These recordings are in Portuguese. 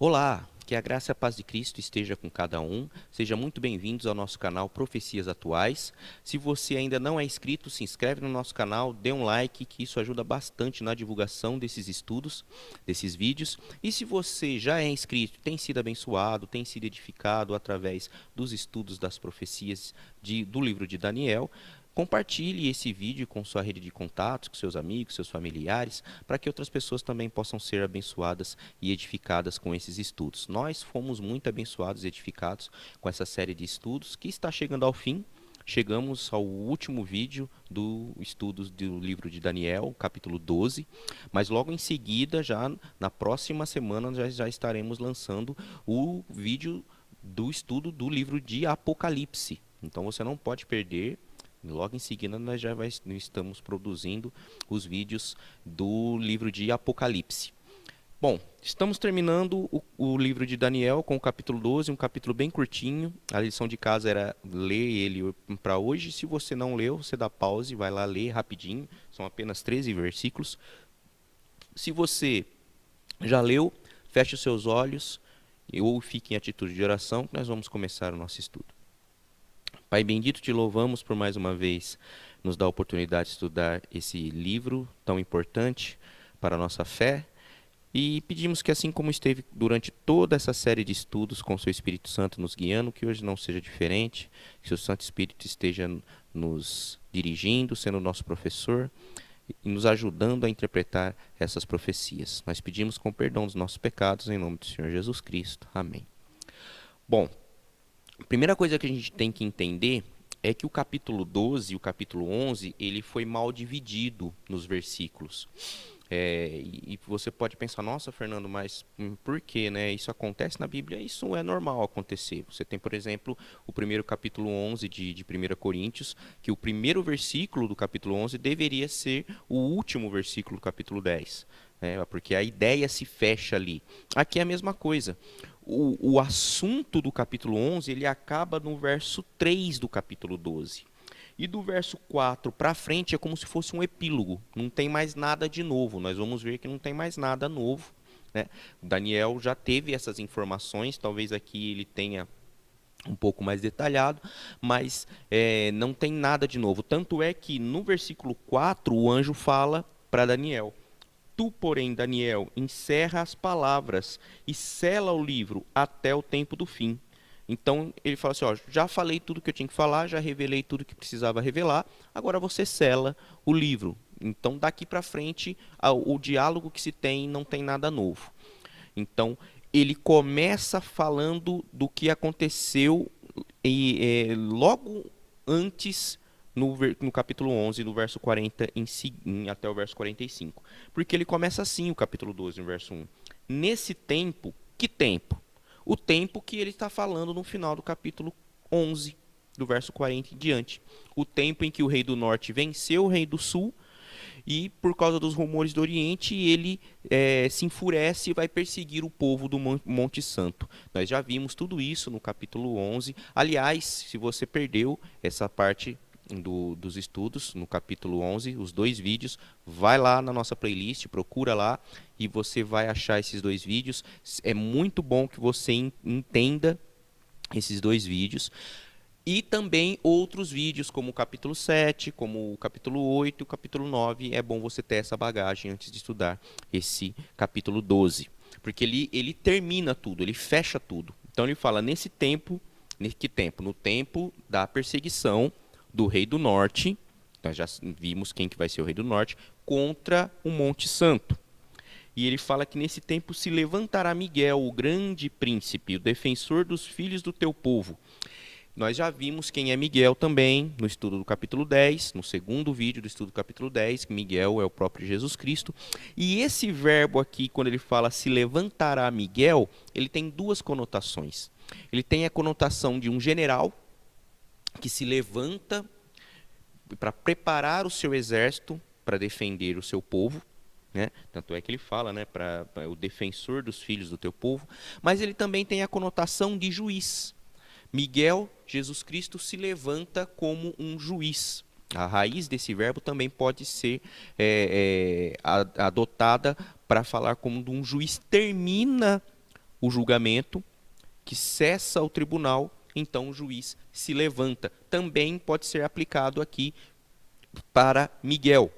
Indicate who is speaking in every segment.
Speaker 1: Olá, que a graça e a paz de Cristo esteja com cada um. Sejam muito bem-vindos ao nosso canal Profecias Atuais. Se você ainda não é inscrito, se inscreve no nosso canal, dê um like, que isso ajuda bastante na divulgação desses estudos, desses vídeos. E se você já é inscrito, tem sido abençoado, tem sido edificado através dos estudos das profecias do livro de Daniel, compartilhe esse vídeo com sua rede de contatos, com seus amigos, seus familiares, para que outras pessoas também possam ser abençoadas e edificadas com esses estudos. Nós fomos muito abençoados e edificados com essa série de estudos que está chegando ao fim. Chegamos ao último vídeo do estudos do livro de Daniel, capítulo 12, mas logo em seguida, já na próxima semana, já estaremos lançando o vídeo do estudo do livro de Apocalipse. Então você não pode perder. Logo em seguida, nós estamos produzindo os vídeos do livro de Apocalipse. Bom, estamos terminando o livro de Daniel com o capítulo 12, um capítulo bem curtinho. A lição de casa era ler ele para hoje. Se você não leu, você dá pause, vai lá ler rapidinho. São apenas 13 versículos. Se você já leu, feche os seus olhos ou fique em atitude de oração, que nós vamos começar o nosso estudo. Pai bendito, te louvamos por mais uma vez nos dar a oportunidade de estudar esse livro tão importante para a nossa fé. E pedimos que, assim como esteve durante toda essa série de estudos com o seu Espírito Santo nos guiando, que hoje não seja diferente, que o seu Santo Espírito esteja nos dirigindo, sendo nosso professor e nos ajudando a interpretar essas profecias. Nós pedimos com perdão dos nossos pecados, em nome do Senhor Jesus Cristo. Amém. Bom, a primeira coisa que a gente tem que entender é que o capítulo 12 e o capítulo 11, ele foi mal dividido nos versículos. E você pode pensar, nossa, Fernando, mas por que, né? Isso acontece na Bíblia? Isso é normal acontecer. Você tem, por exemplo, o primeiro capítulo 11 de 1 Coríntios, que o primeiro versículo do capítulo 11 deveria ser o último versículo do capítulo 10. Porque a ideia se fecha ali. Aqui é a mesma coisa. O assunto do capítulo 11, ele acaba no verso 3 do capítulo 12. E do verso 4 para frente é como se fosse um epílogo, não tem mais nada de novo. Nós vamos ver que não tem mais nada novo, né? Daniel já teve essas informações, talvez aqui ele tenha um pouco mais detalhado, mas não tem nada de novo. Tanto é que no versículo 4 o anjo fala para Daniel: Tu, porém, Daniel, encerra as palavras e sela o livro até o tempo do fim. Então ele fala assim, ó, já falei tudo que eu tinha que falar, já revelei tudo que precisava revelar, agora você sela o livro. Então daqui para frente o diálogo que se tem não tem nada novo. Então ele começa falando do que aconteceu logo antes no capítulo 11, no verso 40 até o verso 45. Porque ele começa assim o capítulo 12, no verso 1. Nesse tempo, que tempo? O tempo que ele está falando no final do capítulo 11, do verso 40 em diante. O tempo em que o rei do norte venceu o rei do sul e, por causa dos rumores do Oriente, ele se enfurece e vai perseguir o povo do Monte Santo. Nós já vimos tudo isso no capítulo 11. Aliás, se você perdeu essa parte dos estudos, no capítulo 11, os 2 vídeos, vai lá na nossa playlist, procura lá e você vai achar esses 2 vídeos. É muito bom que você entenda esses 2 vídeos. E também outros vídeos, como o capítulo 7, como o capítulo 8 e o capítulo 9. É bom você ter essa bagagem antes de estudar esse capítulo 12. Porque ele termina tudo, ele fecha tudo. Então ele fala, nesse tempo, que tempo? No tempo da perseguição do rei do norte, nós já vimos quem que vai ser o rei do norte, contra o Monte Santo. E ele fala que nesse tempo se levantará Miguel, o grande príncipe, o defensor dos filhos do teu povo. Nós já vimos quem é Miguel também no estudo do capítulo 10, no segundo vídeo do estudo do capítulo 10, que Miguel é o próprio Jesus Cristo. E esse verbo aqui, quando ele fala se levantará Miguel, ele tem 2 conotações. Ele tem a conotação de um general que se levanta para preparar o seu exército para defender o seu povo, né? Tanto é que ele fala, né, para o defensor dos filhos do teu povo, mas ele também tem a conotação de juiz. Miguel, Jesus Cristo, se levanta como um juiz. A raiz desse verbo também pode ser adotada para falar como de um juiz termina o julgamento, que cessa o tribunal, então o juiz se levanta. Também pode ser aplicado aqui para Miguel.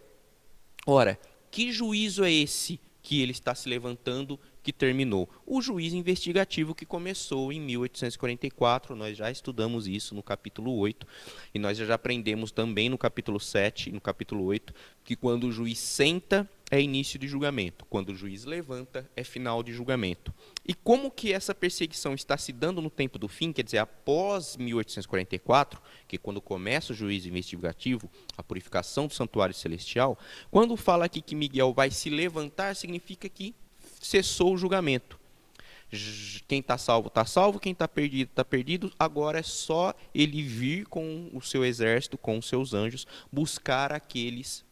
Speaker 1: Ora, que juízo é esse que ele está se levantando, que terminou? O juízo investigativo que começou em 1844, nós já estudamos isso no capítulo 8, e nós já aprendemos também no capítulo 7 e no capítulo 8, que quando o juiz senta, é início de julgamento, quando o juiz levanta, é final de julgamento. E como que essa perseguição está se dando no tempo do fim, quer dizer, após 1844, que é quando começa o juízo investigativo, a purificação do santuário celestial, quando fala aqui que Miguel vai se levantar, significa que cessou o julgamento. Quem está salvo, quem está perdido, agora é só ele vir com o seu exército, com os seus anjos, buscar aqueles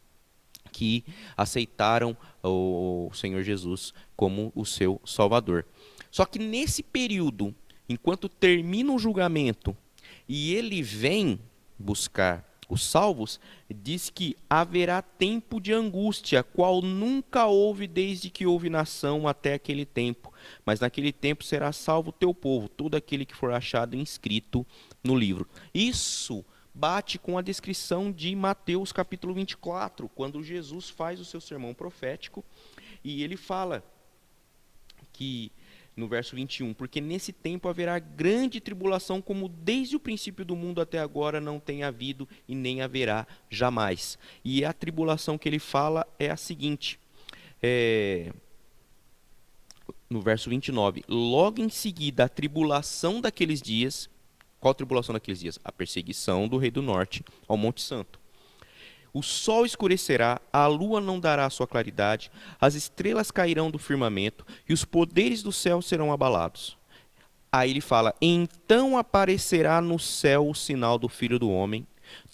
Speaker 1: que aceitaram o Senhor Jesus como o seu Salvador. Só que nesse período, enquanto termina o julgamento e ele vem buscar os salvos, diz que haverá tempo de angústia, qual nunca houve desde que houve nação até aquele tempo. Mas naquele tempo será salvo o teu povo, todo aquele que for achado inscrito no livro. Isso bate com a descrição de Mateus capítulo 24, quando Jesus faz o seu sermão profético, e ele fala que, no verso 21, porque nesse tempo haverá grande tribulação, como desde o princípio do mundo até agora não tem havido e nem haverá jamais. E a tribulação que ele fala é a seguinte, no verso 29, logo em seguida a tribulação daqueles dias. Qual a tribulação daqueles dias? A perseguição do rei do norte ao Monte Santo. O sol escurecerá, a lua não dará a sua claridade, as estrelas cairão do firmamento e os poderes do céu serão abalados. Aí ele fala, então aparecerá no céu o sinal do Filho do Homem,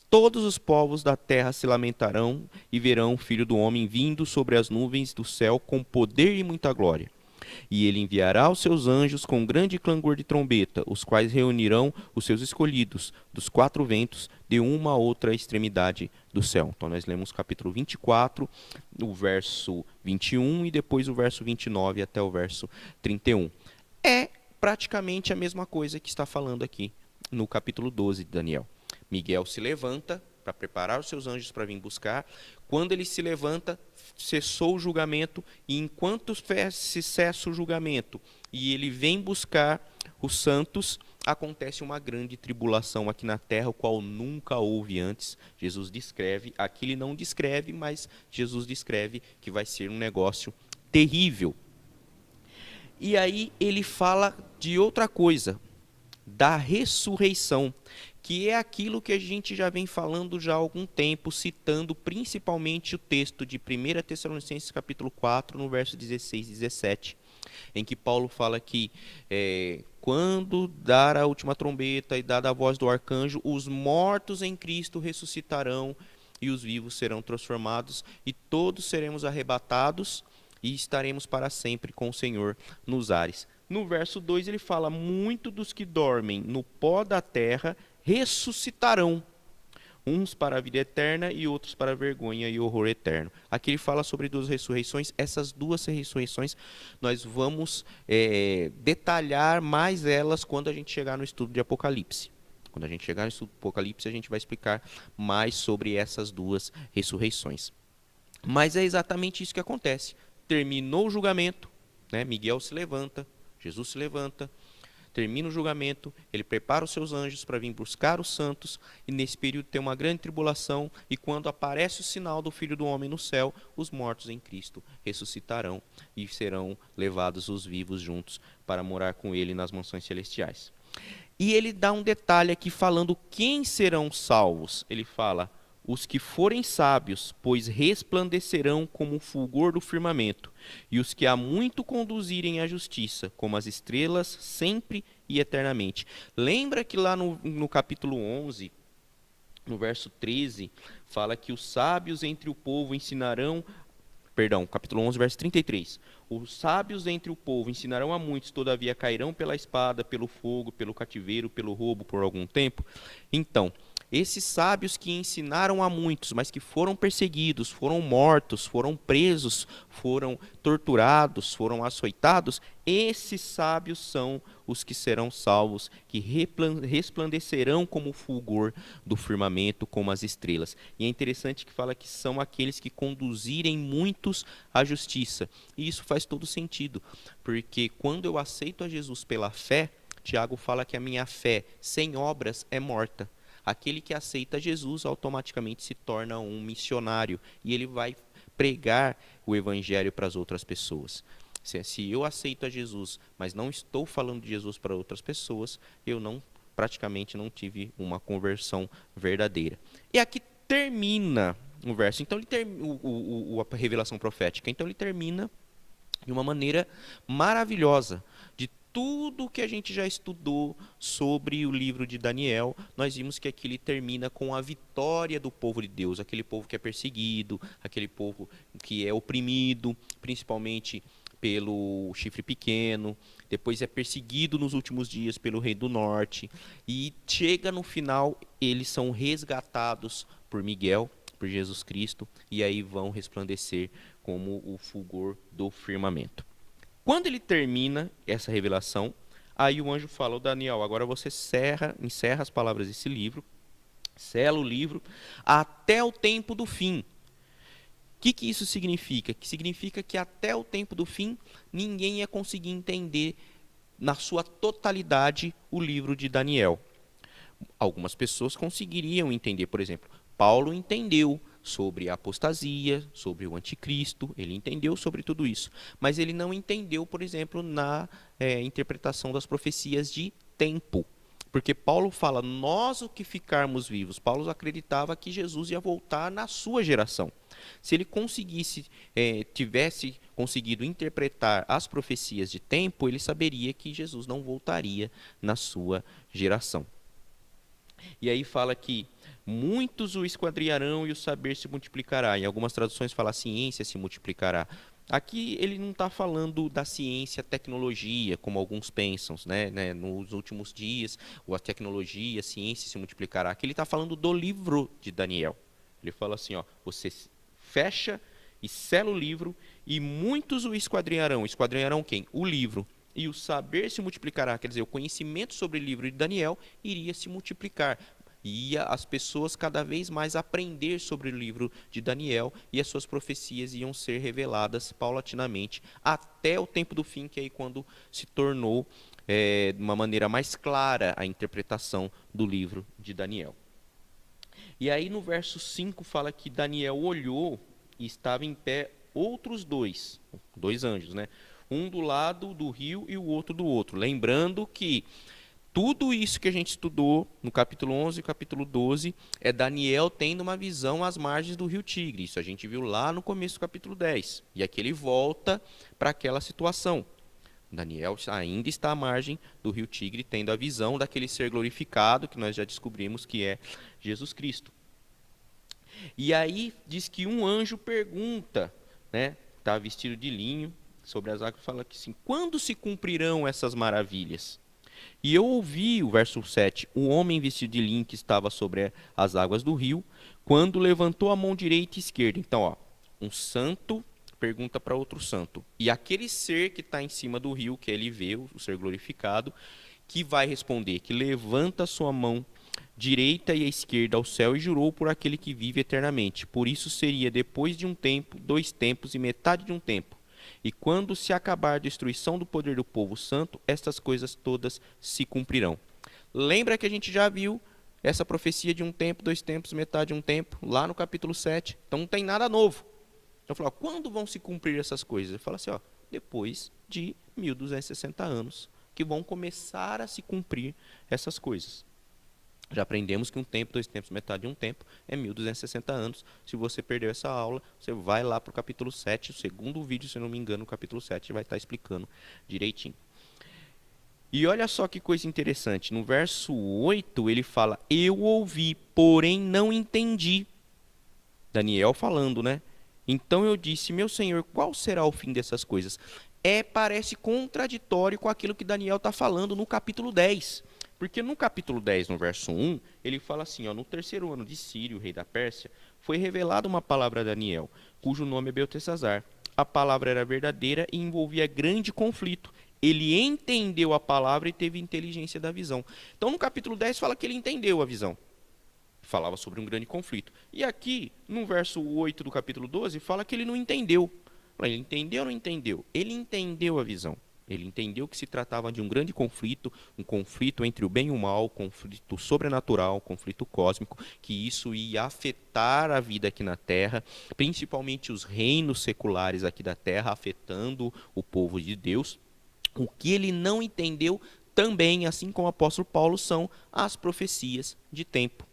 Speaker 1: todos os povos da terra se lamentarão e verão o Filho do Homem vindo sobre as nuvens do céu com poder e muita glória. E ele enviará os seus anjos com grande clangor de trombeta, os quais reunirão os seus escolhidos dos quatro ventos de uma a outra extremidade do céu. Então nós lemos o capítulo 24, o verso 21 e depois o verso 29 até o verso 31. É praticamente a mesma coisa que está falando aqui no capítulo 12 de Daniel. Miguel se levanta para preparar os seus anjos para vir buscar. Quando ele se levanta, cessou o julgamento, e enquanto se cessa o julgamento e ele vem buscar os santos, acontece uma grande tribulação aqui na terra, o qual nunca houve antes. Jesus descreve, aqui ele não descreve, mas Jesus descreve que vai ser um negócio terrível. E aí ele fala de outra coisa, da ressurreição, que é aquilo que a gente já vem falando já há algum tempo, citando principalmente o texto de 1 Tessalonicenses capítulo 4, no verso 16 e 17, em que Paulo fala que quando dar a última trombeta e dada a voz do arcanjo, os mortos em Cristo ressuscitarão e os vivos serão transformados e todos seremos arrebatados e estaremos para sempre com o Senhor nos ares. No verso 2 ele fala, muito dos que dormem no pó da terra ressuscitarão, uns para a vida eterna e outros para a vergonha e horror eterno. Aqui ele fala sobre duas ressurreições. Essas duas ressurreições nós vamos detalhar mais elas quando a gente chegar no estudo de Apocalipse. Quando a gente chegar no estudo de Apocalipse, a gente vai explicar mais sobre essas duas ressurreições. Mas é exatamente isso que acontece. Terminou o julgamento, né? Miguel se levanta, Jesus se levanta, termina o julgamento, ele prepara os seus anjos para vir buscar os santos, e nesse período tem uma grande tribulação, e quando aparece o sinal do Filho do Homem no céu, os mortos em Cristo ressuscitarão e serão levados os vivos juntos para morar com ele nas mansões celestiais. E ele dá um detalhe aqui falando quem serão salvos. Ele fala, os que forem sábios, pois resplandecerão como o fulgor do firmamento, e os que há muito conduzirem à justiça, como as estrelas, sempre e eternamente. Lembra que lá no capítulo 11, no verso 13, fala que os sábios entre o povo ensinarão... Perdão, capítulo 11, verso 33. Os sábios entre o povo ensinarão a muitos, todavia cairão pela espada, pelo fogo, pelo cativeiro, pelo roubo por algum tempo. Então, Esses sábios que ensinaram a muitos, mas que foram perseguidos, foram mortos, foram presos, foram torturados, foram açoitados, esses sábios são os que serão salvos, que resplandecerão como o fulgor do firmamento, como as estrelas. E é interessante que fala que são aqueles que conduzirem muitos à justiça. E isso faz todo sentido, porque quando eu aceito a Jesus pela fé, Tiago fala que a minha fé sem obras é morta. Aquele que aceita Jesus automaticamente se torna um missionário e ele vai pregar o evangelho para as outras pessoas. Se eu aceito a Jesus, mas não estou falando de Jesus para outras pessoas, eu praticamente não tive uma conversão verdadeira. E aqui termina o verso. Então a revelação profética. Então ele termina de uma maneira maravilhosa. De tudo que a gente já estudou sobre o livro de Daniel, nós vimos que aqui ele termina com a vitória do povo de Deus, aquele povo que é perseguido, aquele povo que é oprimido, principalmente pelo chifre pequeno, depois é perseguido nos últimos dias pelo rei do norte, e chega no final, eles são resgatados por Miguel, por Jesus Cristo, e aí vão resplandecer como o fulgor do firmamento. Quando ele termina essa revelação, aí o anjo fala: Daniel, agora você encerra as palavras desse livro, sela o livro, até o tempo do fim. O que isso significa? Que significa que até o tempo do fim, ninguém ia conseguir entender na sua totalidade o livro de Daniel. Algumas pessoas conseguiriam entender, por exemplo, Paulo entendeu sobre a apostasia, sobre o anticristo, ele entendeu sobre tudo isso, mas ele não entendeu, por exemplo, na interpretação das profecias de tempo, porque Paulo fala, nós o que ficarmos vivos, Paulo acreditava que Jesus ia voltar na sua geração. Se ele tivesse conseguido interpretar as profecias de tempo, ele saberia que Jesus não voltaria na sua geração. E aí fala que muitos o esquadriarão e o saber se multiplicará. Em algumas traduções fala a ciência se multiplicará. Aqui ele não está falando da ciência, tecnologia, como alguns pensam, né? Nos últimos dias, a tecnologia, a ciência se multiplicará. Aqui ele está falando do livro de Daniel. Ele fala assim, ó, você fecha e sela o livro e muitos o esquadrinharão. Esquadrinharão quem? O livro. E o saber se multiplicará, quer dizer, o conhecimento sobre o livro de Daniel iria se multiplicar. Ia as pessoas cada vez mais aprender sobre o livro de Daniel e as suas profecias iam ser reveladas paulatinamente até o tempo do fim, que é aí quando se tornou de uma maneira mais clara a interpretação do livro de Daniel. E aí no verso 5 fala que Daniel olhou e estava em pé outros dois anjos, né? Um do lado do rio e o outro do outro. Lembrando que tudo isso que a gente estudou no capítulo 11 e capítulo 12 é Daniel tendo uma visão às margens do rio Tigre. Isso a gente viu lá no começo do capítulo 10. E aqui ele volta para aquela situação. Daniel ainda está à margem do rio Tigre, tendo a visão daquele ser glorificado, que nós já descobrimos que é Jesus Cristo. E aí diz que um anjo pergunta, né, está vestido de linho, sobre as águas, fala que assim, quando se cumprirão essas maravilhas? E eu ouvi, o verso 7, o homem vestido de linho que estava sobre as águas do rio, quando levantou a mão direita e esquerda. Então, ó, um santo pergunta para outro santo. E aquele ser que está em cima do rio, que ele vê, o ser glorificado, que vai responder, que levanta a sua mão direita e a esquerda ao céu e jurou por aquele que vive eternamente. Por isso seria depois de um tempo, 2 tempos e metade de um tempo. E quando se acabar a destruição do poder do povo santo, estas coisas todas se cumprirão. Lembra que a gente já viu essa profecia de 1 tempo, 2 tempos, metade de um tempo, lá no capítulo 7. Então não tem nada novo. Então fala, quando vão se cumprir essas coisas? Ele fala assim, ó, depois de 1260 anos, que vão começar a se cumprir essas coisas. Já aprendemos que 1 tempo, 2 tempos, metade de um tempo é 1260 anos. Se você perdeu essa aula, você vai lá para o capítulo 7, o segundo vídeo, se não me engano, o capítulo 7 vai estar explicando direitinho. E olha só que coisa interessante, no verso 8 ele fala, eu ouvi, porém não entendi. Daniel falando, né? Então eu disse, meu Senhor, qual será o fim dessas coisas? Parece contraditório com aquilo que Daniel está falando no capítulo 10. Porque no capítulo 10, no verso 1, ele fala assim, ó, no terceiro ano de Círio, rei da Pérsia, foi revelada uma palavra a Daniel, cujo nome é Beltesazar. A palavra era verdadeira e envolvia grande conflito. Ele entendeu a palavra e teve inteligência da visão. Então, no capítulo 10, fala que ele entendeu a visão. Falava sobre um grande conflito. E aqui, no verso 8 do capítulo 12, fala que ele não entendeu. Ele entendeu ou não entendeu? Ele entendeu a visão. Ele entendeu que se tratava de um grande conflito, um conflito entre o bem e o mal, conflito sobrenatural, conflito cósmico, que isso ia afetar a vida aqui na Terra, principalmente os reinos seculares aqui da Terra, afetando o povo de Deus. O que ele não entendeu também, assim como o apóstolo Paulo, são as profecias de tempo.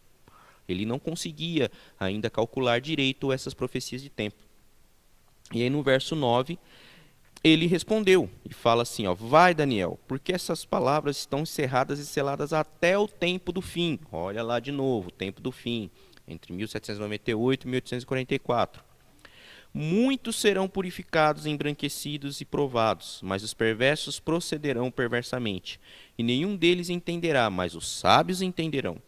Speaker 1: Ele não conseguia ainda calcular direito essas profecias de tempo. E aí no verso 9, ele respondeu e fala assim, ó, vai Daniel, porque essas palavras estão encerradas e seladas até o tempo do fim. Olha lá de novo, o tempo do fim, entre 1798 e 1844. Muitos serão purificados, embranquecidos e provados, mas os perversos procederão perversamente. E nenhum deles entenderá, mas os sábios entenderão.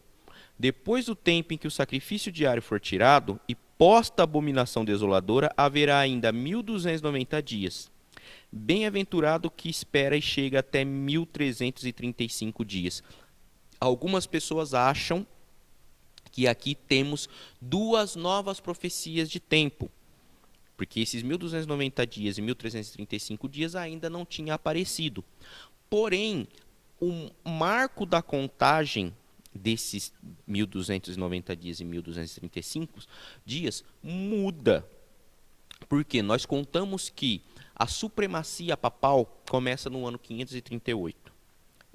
Speaker 1: Depois do tempo em que o sacrifício diário for tirado, e posta a abominação desoladora, haverá ainda 1290 dias. Bem-aventurado que espera e chega até 1335 dias. Algumas pessoas acham que aqui temos duas novas profecias de tempo, porque esses 1290 dias e 1335 dias ainda não tinha aparecido. Porém, o marco da contagem desses 1290 dias e 1235 dias muda. Porque nós contamos que a supremacia papal começa no ano 538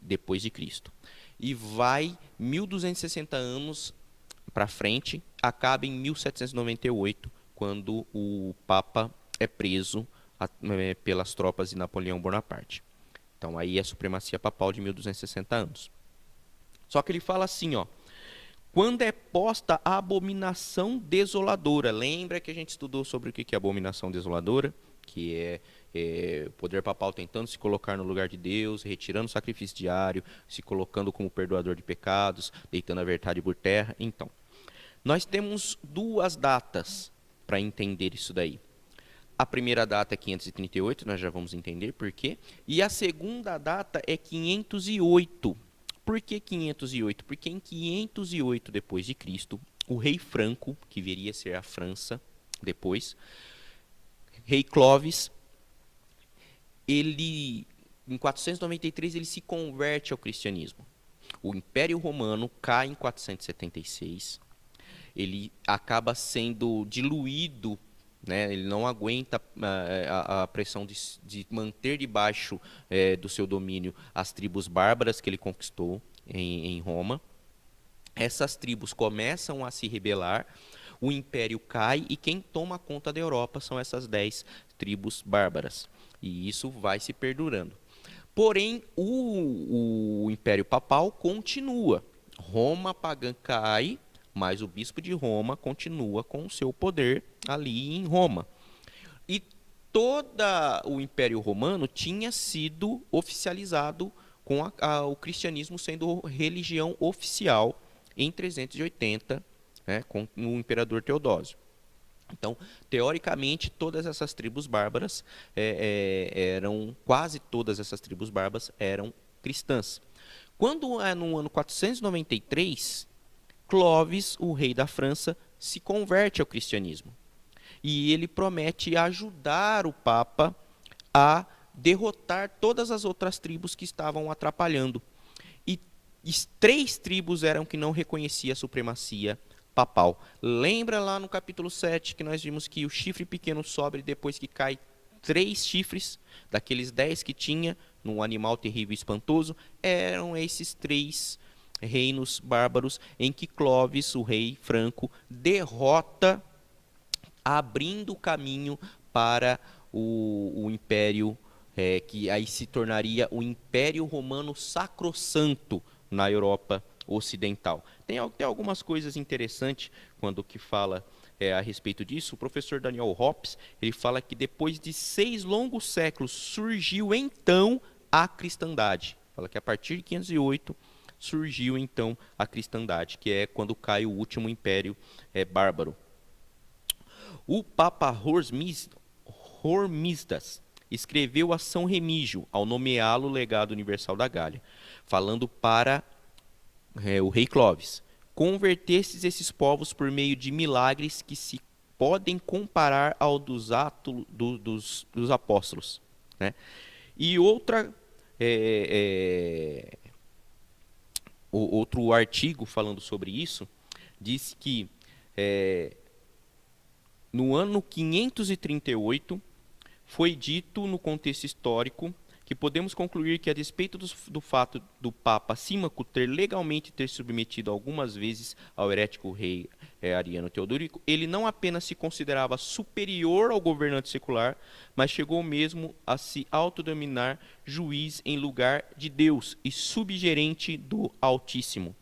Speaker 1: depois de Cristo e vai 1260 anos para frente, acaba em 1798, quando o Papa é preso pelas tropas de Napoleão Bonaparte. Então aí é a supremacia papal de 1260 anos. Só que ele fala assim, ó, quando é posta a abominação desoladora. Lembra que a gente estudou sobre o que é abominação desoladora? Que é o poder papal tentando se colocar no lugar de Deus, retirando o sacrifício diário, se colocando como perdoador de pecados, deitando a verdade por terra. Então, nós temos duas datas para entender isso daí. A primeira data é 538, nós já vamos entender por quê. E a segunda data é 508. Por que 508? Porque em 508 depois de Cristo, o rei Franco, que viria a ser a França depois, rei Clovis, ele em 493 ele se converte ao cristianismo. O Império Romano cai em 476. Ele acaba sendo diluído, né? Ele não aguenta a pressão de manter debaixo do seu domínio as tribos bárbaras que ele conquistou em Roma. Essas tribos começam a se rebelar, o império cai e quem toma conta da Europa são essas 10 tribos bárbaras. E isso vai se perdurando. Porém, o Império Papal continua. Roma pagã cai, mas o bispo de Roma continua com o seu poder ali em Roma. E todo o Império Romano tinha sido oficializado com o cristianismo sendo religião oficial em 380, né, com o imperador Teodósio. Então, teoricamente, todas essas tribos bárbaras quase todas essas tribos bárbaras eram cristãs. Quando no ano 493, Clovis, o rei da França, se converte ao cristianismo. E ele promete ajudar o Papa a derrotar todas as outras tribos que estavam atrapalhando. E 3 tribos eram que não reconheciam a supremacia papal. Lembra lá no capítulo 7 que nós vimos que o chifre pequeno sobe depois que cai 3 chifres, daqueles 10 que tinha, num animal terrível e espantoso, eram esses 3 reinos bárbaros em que Clovis, o rei Franco, derrota, abrindo o caminho para o império, que aí se tornaria o Império Romano Sacrossanto na Europa Ocidental. Tem algumas coisas interessantes quando que fala a respeito disso. O professor Daniel Hobbes, ele fala que depois de 6 longos séculos surgiu então a cristandade. Fala que a partir de 508 surgiu então a cristandade, que é quando cai o último império bárbaro. O Papa Hormisdas escreveu a São Remígio ao nomeá-lo legado universal da Gália, falando para o rei Clovis: convertestes esses povos por meio de milagres que se podem comparar ao dos atos dos apóstolos, né? E outro artigo falando sobre isso diz que no ano 538 foi dito no contexto histórico que podemos concluir que, a despeito do fato do Papa Símaco legalmente ter submetido algumas vezes ao herético rei Ariano Teodorico, ele não apenas se considerava superior ao governante secular, mas chegou mesmo a se autodenominar juiz em lugar de Deus e subgerente do Altíssimo.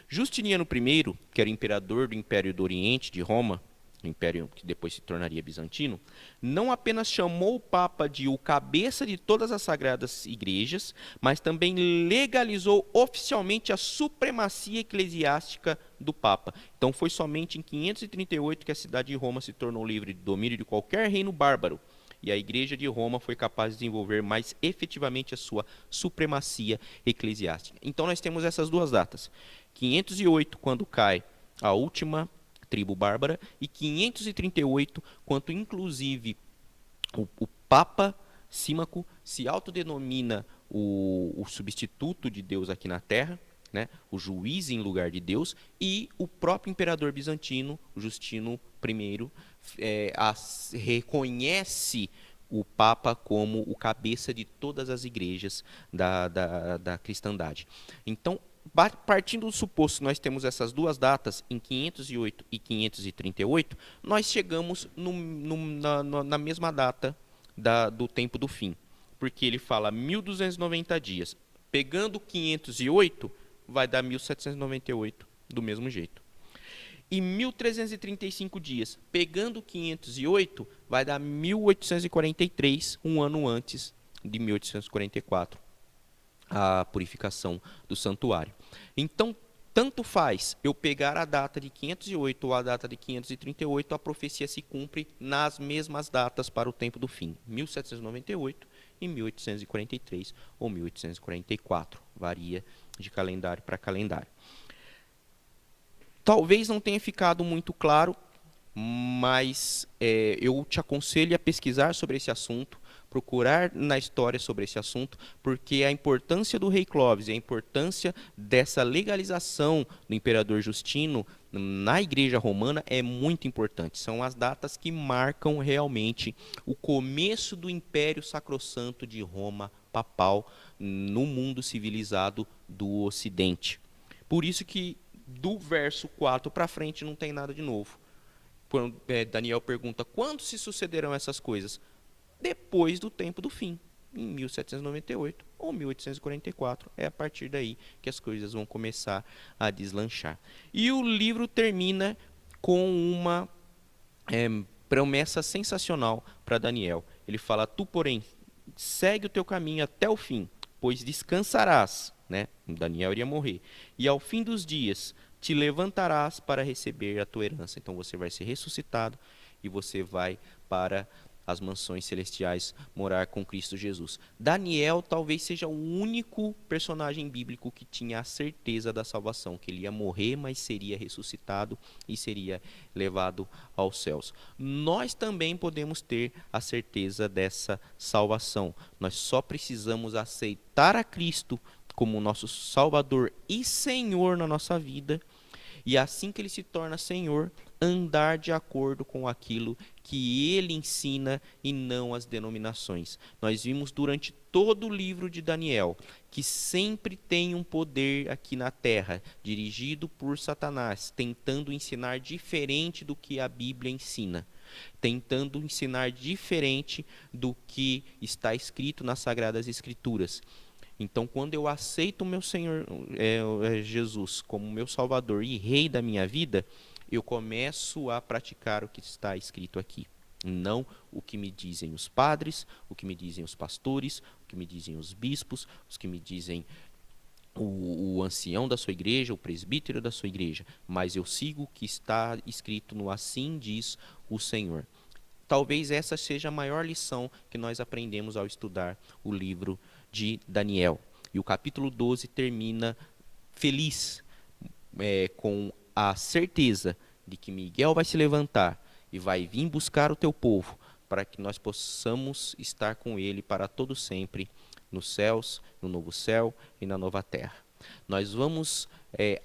Speaker 1: Justiniano I, que era imperador do Império do Oriente, de Roma, o império que depois se tornaria bizantino, não apenas chamou o Papa de o cabeça de todas as sagradas igrejas, mas também legalizou oficialmente a supremacia eclesiástica do Papa. Então foi somente em 538 que a cidade de Roma se tornou livre do domínio de qualquer reino bárbaro, e a Igreja de Roma foi capaz de desenvolver mais efetivamente a sua supremacia eclesiástica. Então nós temos essas duas datas: 508, quando cai a última tribo bárbara, e 538, quando inclusive o Papa Símaco se autodenomina o substituto de Deus aqui na Terra, né, o juiz em lugar de Deus, e o próprio imperador bizantino, Justino I, reconhece o Papa como o cabeça de todas as igrejas da cristandade. Então, partindo do suposto que nós temos essas duas datas, em 508 e 538, nós chegamos na mesma data do tempo do fim. Porque ele fala 1290 dias. Pegando 508, vai dar 1798, do mesmo jeito. E 1335 dias. Pegando 508, vai dar 1843, um ano antes de 1844. A purificação do santuário. Então, tanto faz eu pegar a data de 508 ou a data de 538, a profecia se cumpre nas mesmas datas para o tempo do fim, 1798 e 1843 ou 1844, varia de calendário para calendário. Talvez não tenha ficado muito claro, mas eu te aconselho a pesquisar sobre esse assunto, procurar na história sobre esse assunto, porque a importância do rei Clovis e a importância dessa legalização do imperador Justino na Igreja Romana é muito importante. São as datas que marcam realmente o começo do Império Sacrossanto de Roma papal no mundo civilizado do Ocidente. Por isso que do verso 4 para frente não tem nada de novo. Quando Daniel pergunta quando se sucederão essas coisas? Depois do tempo do fim, em 1798 ou 1844. É a partir daí que as coisas vão começar a deslanchar. E o livro termina com uma promessa sensacional para Daniel. Ele fala: tu, porém, segue o teu caminho até o fim, pois descansarás, né? Daniel iria morrer. E ao fim dos dias te levantarás para receber a tua herança. Então você vai ser ressuscitado e você vai para as mansões celestiais morar com Cristo Jesus. Daniel talvez seja o único personagem bíblico que tinha a certeza da salvação, que ele ia morrer, mas seria ressuscitado e seria levado aos céus. Nós também podemos ter a certeza dessa salvação. Nós só precisamos aceitar a Cristo como nosso Salvador e Senhor na nossa vida, e assim que ele se torna Senhor, andar de acordo com aquilo que ele ensina e não as denominações. Nós vimos durante todo o livro de Daniel que sempre tem um poder aqui na terra, dirigido por Satanás, tentando ensinar diferente do que a Bíblia ensina, tentando ensinar diferente do que está escrito nas Sagradas Escrituras. Então, quando eu aceito o meu Senhor Jesus como meu Salvador e Rei da minha vida, eu começo a praticar o que está escrito aqui. Não o que me dizem os padres, o que me dizem os pastores, o que me dizem os bispos, os que me dizem o ancião da sua igreja, o presbítero da sua igreja, mas eu sigo o que está escrito no assim diz o Senhor. Talvez essa seja a maior lição que nós aprendemos ao estudar o livro de Daniel. E o capítulo 12 termina feliz, com a certeza de que Miguel vai se levantar e vai vir buscar o teu povo, para que nós possamos estar com ele para todo sempre, nos céus, no novo céu e na nova terra. Nós vamos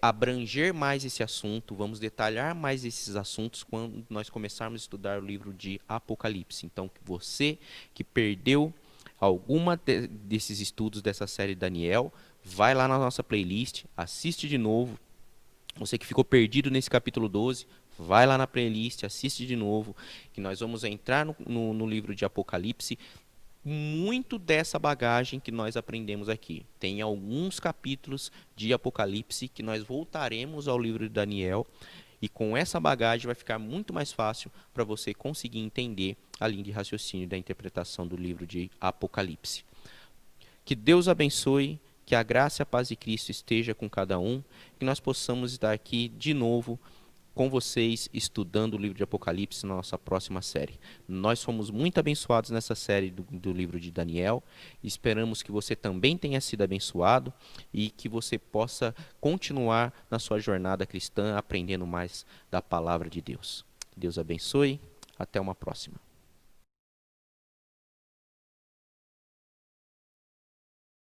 Speaker 1: abranger mais esse assunto, vamos detalhar mais esses assuntos quando nós começarmos a estudar o livro de Apocalipse. Então, você que perdeu alguma desses estudos dessa série Daniel, vai lá na nossa playlist, assiste de novo. Você que ficou perdido nesse capítulo 12, vai lá na playlist, assiste de novo, que nós vamos entrar no livro de Apocalipse. Muito dessa bagagem que nós aprendemos aqui. Tem alguns capítulos de Apocalipse que nós voltaremos ao livro de Daniel, e com essa bagagem vai ficar muito mais fácil para você conseguir entender a linha de raciocínio da interpretação do livro de Apocalipse. Que Deus abençoe, que a graça e a paz de Cristo esteja com cada um, que nós possamos estar aqui de novo com vocês estudando o livro de Apocalipse na nossa próxima série. Nós fomos muito abençoados nessa série do livro de Daniel. Esperamos que você também tenha sido abençoado e que você possa continuar na sua jornada cristã aprendendo mais da palavra de Deus. Deus abençoe. Até uma próxima.